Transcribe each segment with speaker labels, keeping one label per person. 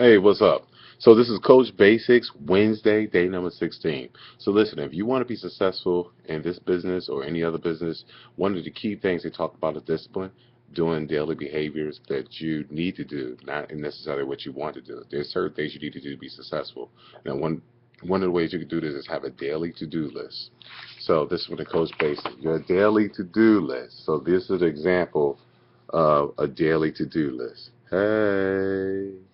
Speaker 1: Hey, what's up? So this is Coach Basics Wednesday, day number 16. So listen, if you want to be successful in this business or any other business, one of the key things they talk about is discipline, doing daily behaviors that you need to do, not necessarily what you want to do. There's certain things you need to do to be successful. Now, one of the ways you can do this is have a daily to-do list. So this is what the Coach Basics, your daily to-do list. So this is an example of a daily to-do list. Hey.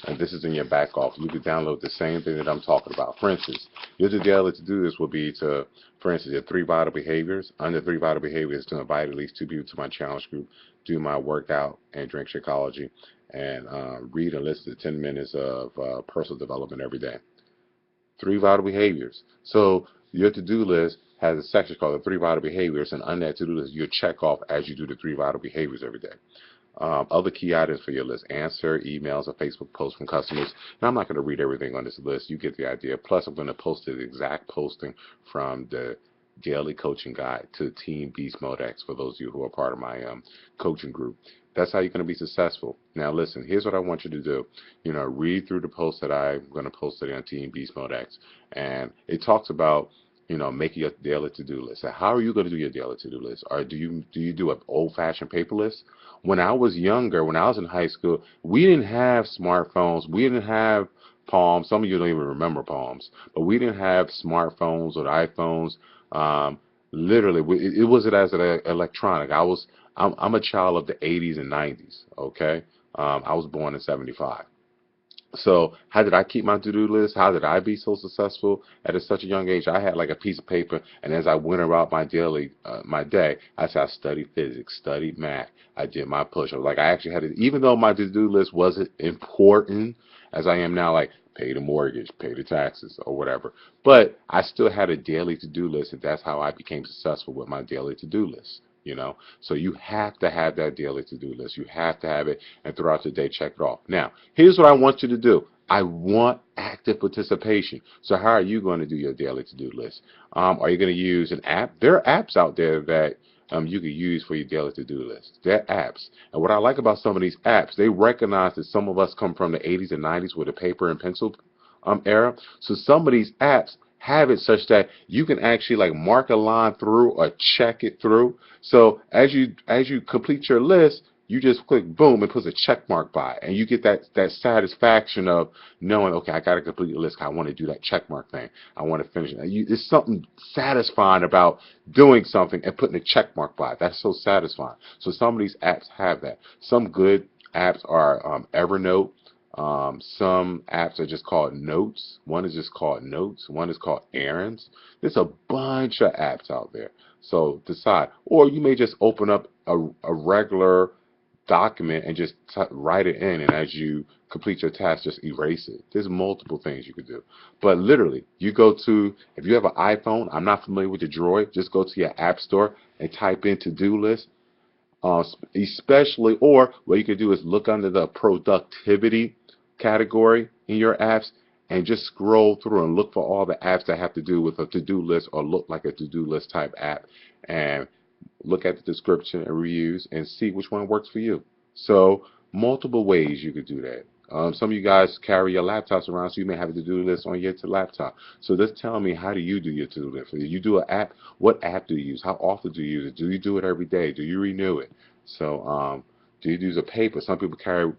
Speaker 1: And this is in your back office. You can download the same thing that I'm talking about. For instance, your daily to do this would be to, for instance, your three vital behaviors. Under three vital behaviors, to invite at least two people to my challenge group, do my workout and drink Shakeology, and read and listen to 10 minutes of personal development every day. Three vital behaviors. So your to-do list has a section called the three vital behaviors, and under that to-do list, you check off as you do the three vital behaviors every day. Other key items for your list: answer emails or Facebook posts from customers. And I'm not going to read everything on this list. You get the idea. Plus, I'm going to post the exact posting from the daily coaching guide to Team Beast Mode X for those of you who are part of my coaching group. That's how you're going to be successful. Now, listen, here's what I want you to do. Read through the post that I'm going to post today on Team Beast Mode X. And it talks about making your daily to-do list. So how are you going to do your daily to-do list? Or do you do an old-fashioned paper list? When I was younger, when I was in high school, we didn't have smartphones. We didn't have Palms. Some of you don't even remember Palms, but we didn't have smartphones or iPhones. Um, Literally, it wasn't as an electronic. I'm a child of the 80s and 90s. Okay, I was born in '75. So how did I keep my to-do list? How did I be so successful at such a young age? I had like a piece of paper, and as I went about my day, I said I studied physics, studied math. I did my push-ups. Like I actually had it, even though my to-do list wasn't important as I am now, like pay the mortgage, pay the taxes, or whatever. But I still had a daily to-do list, and that's how I became successful with my daily to-do list. So you have to have that daily to-do list. You have to have it, and throughout the day, check it off. Now, here's what I want you to do. I want active participation. So how are you going to do your daily to-do list? Are you going to use an app? There are apps out there that you can use for your daily to-do list. They're apps. And what I like about some of these apps, they recognize that some of us come from the 80s and 90s with a paper and pencil era. So some of these apps have it such that you can actually like mark a line through or check it through. So as you complete your list, you just click boom and puts a check mark by it. And you get that satisfaction of knowing, okay, I got to complete the list. I want to do that check mark thing. I want to finish it. It's something satisfying about doing something and putting a check mark by it. That's so satisfying. So some of these apps have that. Some good apps are Evernote. Some apps are just called Notes. One is just called Notes. One is called Errands. There's a bunch of apps out there. So decide. Or you may just open up a regular document and just write it in. And as you complete your task, just erase it. There's multiple things you could do. But literally, if you have an iPhone, I'm not familiar with the Droid, just go to your app store and type in to-do list. Especially, or what you can do is look under the productivity category in your apps and just scroll through and look for all the apps that have to do with a to-do list or look like a to-do list type app, and look at the description and reviews and see which one works for you. So multiple ways you could do that. Some of you guys carry your laptops around, so you may have a to-do list on your laptop. So just tell me, how do you do your to-do list? You do an app. What app do you use? How often do you use it? Do you do it every day? Do you renew it? So do you use a paper? Some people carry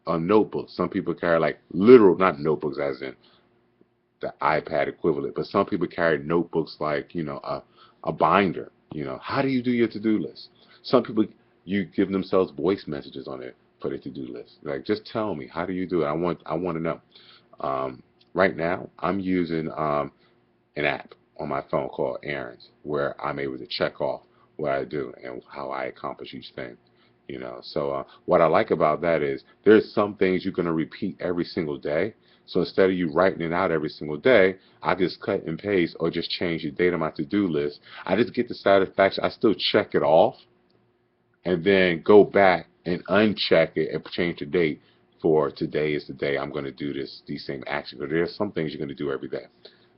Speaker 1: a notebook. Some people carry like literal, not notebooks as in the iPad equivalent, but some people carry notebooks like, a binder. How do you do your to-do list? Some people, you give themselves voice messages on it for their to-do list. Like, just tell me, how do you do it? I want to know. Right now, I'm using an app on my phone called Errands, where I'm able to check off what I do and how I accomplish each thing. So what I like about that is there's some things you're going to repeat every single day. So instead of you writing it out every single day, I just cut and paste or just change the date on my to-do list. I just get the satisfaction. I still check it off and then go back and uncheck it and change the date for today is the day I'm going to do these same actions. But there's some things you're going to do every day.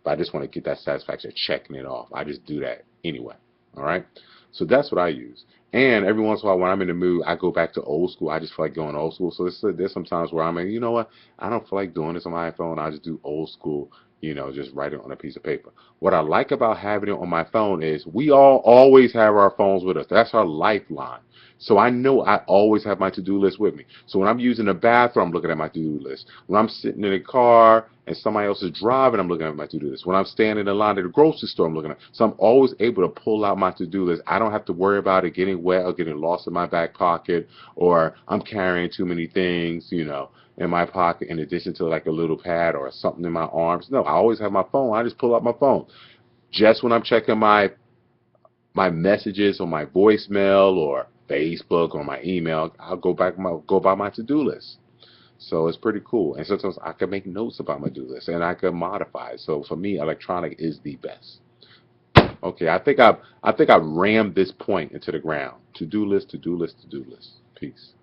Speaker 1: But I just want to get that satisfaction of checking it off. I just do that anyway. All right? So that's what I use. And every once in a while, when I'm in the mood, I go back to old school. I just feel like going old school. So there's some times where I'm like, you know what? I don't feel like doing this on my iPhone. I just do old school, just write it on a piece of paper. What I like about having it on my phone is we all always have our phones with us. That's our lifeline. So I know I always have my to-do list with me. So when I'm using the bathroom, I'm looking at my to-do list. When I'm sitting in a car and somebody else is driving, I'm looking at my to-do list. When I'm standing in line at the grocery store, I'm looking at. So I'm always able to pull out my to-do list. I don't have to worry about it getting wet or getting lost in my back pocket, or I'm carrying too many things, in my pocket in addition to like a little pad or something in my arms. No, I always have my phone. I just pull out my phone. Just when I'm checking my messages on my voicemail or Facebook or my email, I'll go by my to-do list. So it's pretty cool. And sometimes I can make notes about my to-do list and I can modify it. So for me, electronic is the best. Okay, I think I've rammed this point into the ground. To-do list, to-do list, to-do list. Peace.